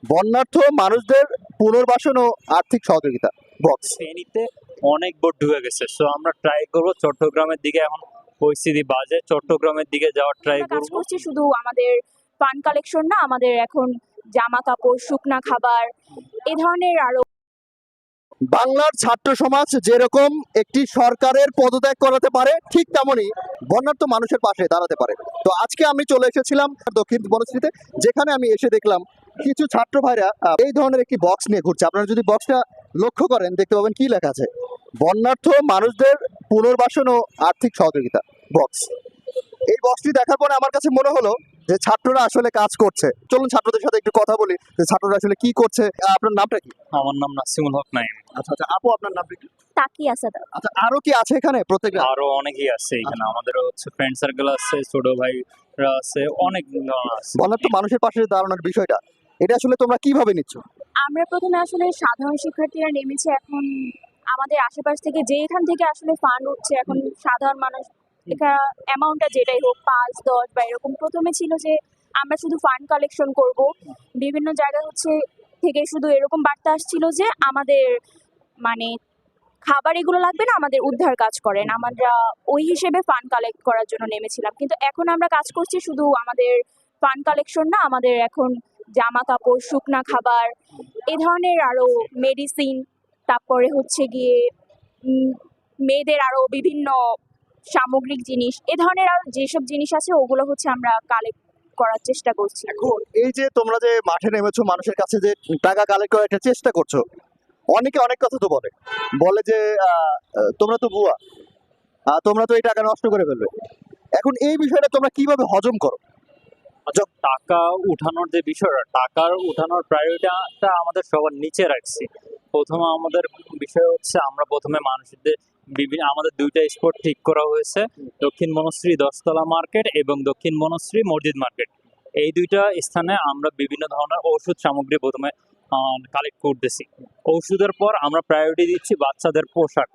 বন্যার্থ মানুষদের পুনর্বাসন ও আর্থিক সহযোগিতা বক্স। ফেনীতে অনেক বোট ঢুকে গেছে, সো আমরা ট্রাই করব চট্টগ্রামের দিকে। এখন পরিস্থিতি বাজে, চট্টগ্রামের দিকে যাওয়ার ট্রাই আমরা কাজ করব। করছি শুধু আমাদের ফান্ড কালেকশন না, আমাদের এখন জামা কাপড়, শুকনা খাবার, এ ধরনের আরো বাংলার ছাত্র সমাজ যেরকম একটি সরকারের পদত্যাগ করাতে পারে, ঠিক তেমনই বন্যার্থ মানুষের পাশে দাঁড়াতে পারে। তো আজকে আমি চলে এসেছিলাম দক্ষিণ বনশ্রীতে, যেখানে আমি এসে দেখলাম কিছু ছাত্র ভাইরা এই ধরনের একটি বক্স নিয়ে ঘুরছে। আপনারা যদি বক্সটা লক্ষ্য করেন দেখতে পাবেন কি লেখা আছে, বন্যার্থ মানুষদের পুনর্বাসন ও আর্থিক সহযোগিতা বক্স। এই বক্সটি দেখার পরে আমার কাছে মনে হলো যে ছাত্ররা আসলে কাজ করছে। চলুন ছাত্রদের সাথে একটু কথা বলি যে ছাত্ররা আসলে কি করছে। আপনার নামটা কি? আমার নাম নাসিমুল হক নাইম। আচ্ছা আচ্ছা, আপু আপনার নামটা কি? তাকি আসাদ। আচ্ছা, আরো কি আছে এখানে প্রত্যেক? আরো অনেকেই আছে এখানে, আমাদের হচ্ছে ফ্রেন্ড সার্কেল আছে, ছোট ভাইরা আছে, অনেক আছে। বন্যার্থ মানুষের পাশে দাঁড়ানোর বিষয়টা, এটা আসলে তোমরা কিভাবে নিচ্ছ? আমরা প্রথমে আসলে সাধারণ শিক্ষার্থীরা নেমেছি, এখন আমাদের আশেপাশ থেকে যেখান থেকে আসলে ফান্ড উঠছে, এখন সাধারণ মানুষ এখানে অ্যামাউন্টটা যেটাই হোক 5-10 বা এরকম, প্রথমে ছিল যে আমরা শুধু ফান্ড কালেকশন করব। বিভিন্ন জায়গায় হচ্ছে থেকে শুধু এরকম বার্তা আসছিল যে আমাদের মানে খাবার এগুলো লাগবে না, আমাদের উদ্ধার কাজ করেন। আমরা ওই হিসেবে ফান্ড কালেক্ট করার জন্য নেমেছিলাম, কিন্তু এখন আমরা কাজ করছি শুধু আমাদের ফান্ড কালেকশন না, আমাদের এখন জামা কাপড়, শুকনা খাবার, এ ধরনের আরো মেডিসিন, তারপরে হচ্ছে গিয়ে মেয়েদের আরো বিভিন্ন সামগ্রিক জিনিস, এ ধরনের আরো যেসব জিনিস আছে ওগুলো হচ্ছে আমরা কালেক্ট করার চেষ্টা করছি। এখন এই যে তোমরা যে মাঠে নেমেছো, মানুষের কাছে যে টাকা কালেক্ট করার একটা চেষ্টা করছো, অনেকে অনেক কথা তো বলে বলে যে তোমরা তো ভুয়া, তোমরা তো এই টাকা নষ্ট করে ফেলবে। এখন এই বিষয়টা তোমরা কিভাবে হজম করো? আচ্ছা, টাকা উঠানোর যে বিষয়টা, টাকার উঠানোর প্রায়োরিটিটা আমাদের সবার নিচে রাখছি। প্রথমে আমাদের বিষয় হচ্ছে আমরা প্রথমে মানুষদের বিভিন্ন, আমাদের দুইটা স্পট ঠিক করা হয়েছে, দক্ষিণ বনশ্রী 10তলা মার্কেট এবং দক্ষিণ বনশ্রী মসজিদ মার্কেট। এই দুইটা স্থানে আমরা বিভিন্ন ধরনের ঔষধ সামগ্রী প্রথমে কালেক্ট করতেছি। ঔষধের পর আমরা প্রায়োরিটি দিচ্ছি বাচ্চাদের পোশাক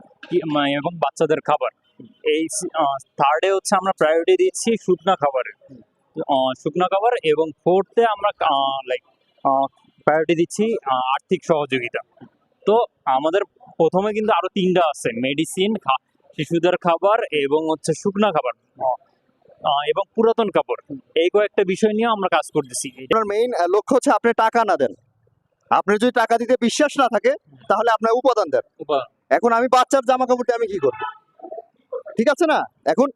এবং বাচ্চাদের খাবার। এই থার্ডে হচ্ছে আমরা প্রায়োরিটি দিচ্ছি শুকনা খাবারের, শুকনো খাবার, এবং ফোর্থে আমরা প্রায়োরিটি দিচ্ছি আর্থিক সহযোগিতা। তো আমাদের প্রথমে কিন্তু আরো তিনটা আছে, মেডিসিন, শিশুদের খাবার এবং হচ্ছে শুকনা খাবার এবং পুরাতন কাপড়। এই কয়েকটা বিষয় নিয়ে আমরা কাজ করতেছি। আপনার মেইন লক্ষ্য হচ্ছে আপনি টাকা না দেন, আপনি যদি টাকা দিতে বিশ্বাস না থাকে তাহলে আপনার উপাদান দেন। এখন আমি বাচ্চার জামা কাপড়টা আমি কি করবো? ঠিক আছে না? এখন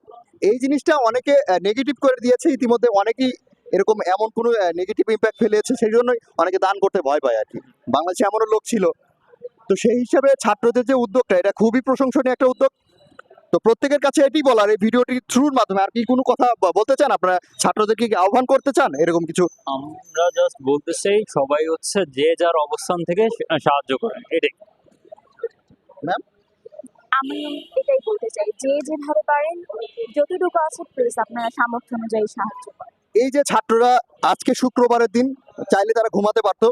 এই জিনিসটা অনেকে নেগেটিভ করে দিয়েছে ইতিমধ্যে, অনেকেই এরকম এমন কোনো নেগেটিভ ইম্প্যাক্ট ফেলেছে, সেই জন্যই অনেকে দান করতে ভয় পায় আর কি। বাংলাদেশে এমনও লোক ছিল। তো সেই হিসাবে ছাত্রদের যে উদ্যোগটা, এটা খুবই প্রশংসনীয় একটা উদ্যোগ। তো প্রত্যেকের কাছে এটি বলার, এই ভিডিওটি থ্রুর মাধ্যমে আর কি কোনো কথা বলতে চান আপনারা? ছাত্রদেরকে কি আহ্বান করতে চান এরকম কিছু? আমরা জাস্ট বলতে চাই সবাই হচ্ছে যে যার অবস্থান থেকে সাহায্য করে, এটাই। আমি এটাই বলতে চাই, যে যেভাবে পারেন যতটুকু আছে প্লিজ আপনারা সামর্থ্য অনুযায়ী সাহায্য করেন। এই যে ছাত্ররা আজকে শুক্রবারের দিন, চাইলে তারা ঘুমাতে পারতো,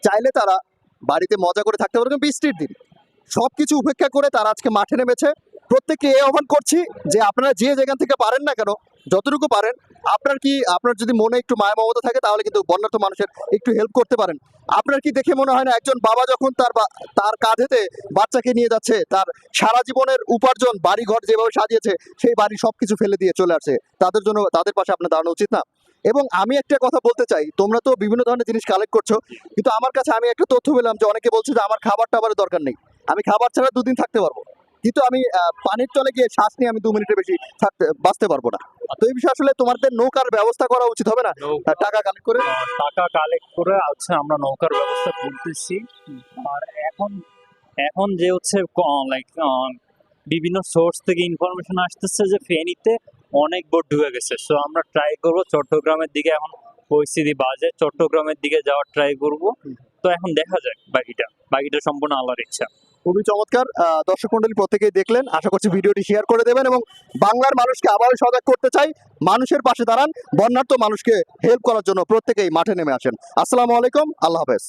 চাইলে তারা বাড়িতে মজা করে থাকতে পারতো, বৃষ্টির দিন সবকিছু উপেক্ষা করে তারা আজকে মাঠে নেমেছে। প্রত্যেককে এই আহ্বান করছি যে আপনারা যে যেখান থেকে পারেন না কেন, যতটুকু পারেন, আপনার যদি মনে একটু মায়া মমতা থাকে তাহলে কিন্তু বন্যার্থ মানুষের একটু হেল্প করতে পারেন। আপনার কি দেখে মনে হয় না একজন বাবা যখন তার কাঁধেতে বাচ্চাকে নিয়ে যাচ্ছে, তার সারা জীবনের উপার্জন, বাড়ি ঘর যেভাবে সাজিয়েছে, সেই বাড়ি সবকিছু ফেলে দিয়ে চলে আসছে, তাদের জন্য তাদের পাশে আপনার দাঁড়ানো উচিত না? এবং আমি একটা কথা বলতে চাই, তোমরা তো বিভিন্ন ধরনের জিনিস কালেক্ট করছো, কিন্তু আমার কাছে আমি একটা তথ্য পেলাম যে অনেকে বলছে যে আমার খাবার টাবারের দরকার নেই, আমি খাবার ছাড়া 2 দিন থাকতে পারবো, কিন্তু আমি পানির তলে গিয়ে শ্বাস নিয়ে আমি 2 মিনিটের বেশি বাঁচতে পারবো না। তো এই বিষয়ে আসলে তোমাদের নৌকার ব্যবস্থা করা উচিত হবে না? টাকা কালেক্ট করে টাকা কালেক্ট করে হচ্ছে আমরা নৌকার ব্যবস্থা করতেছি। আর এখন যে হচ্ছে বিভিন্ন সোর্স থেকে ইনফরমেশন আসতেছে যে ফেনীতে অনেক বোট ঢুকে গেছে, সো আমরা ট্রাই করব চট্টগ্রামের দিকে, এখন পরিস্থিতি বাজে, চট্টগ্রামের দিকে যাওয়ার ট্রাই করব। তো এখন দেখা যায়, বাকিটা সম্পূর্ণ আল্লাহর ইচ্ছা। খুবই চমৎকার। দর্শক মন্ডলী প্রত্যেকেই দেখলেন, আশা করছি ভিডিওটি শেয়ার করে দেবেন এবং বাংলার মানুষকে আবারও সজাগ করতে চাই, মানুষের পাশে দাঁড়ান, বন্যার্থ মানুষকে হেল্প করার জন্য প্রত্যেকেই মাঠে নেমে আসেন। আসসালামু আলাইকুম, আল্লাহ হাফেজ।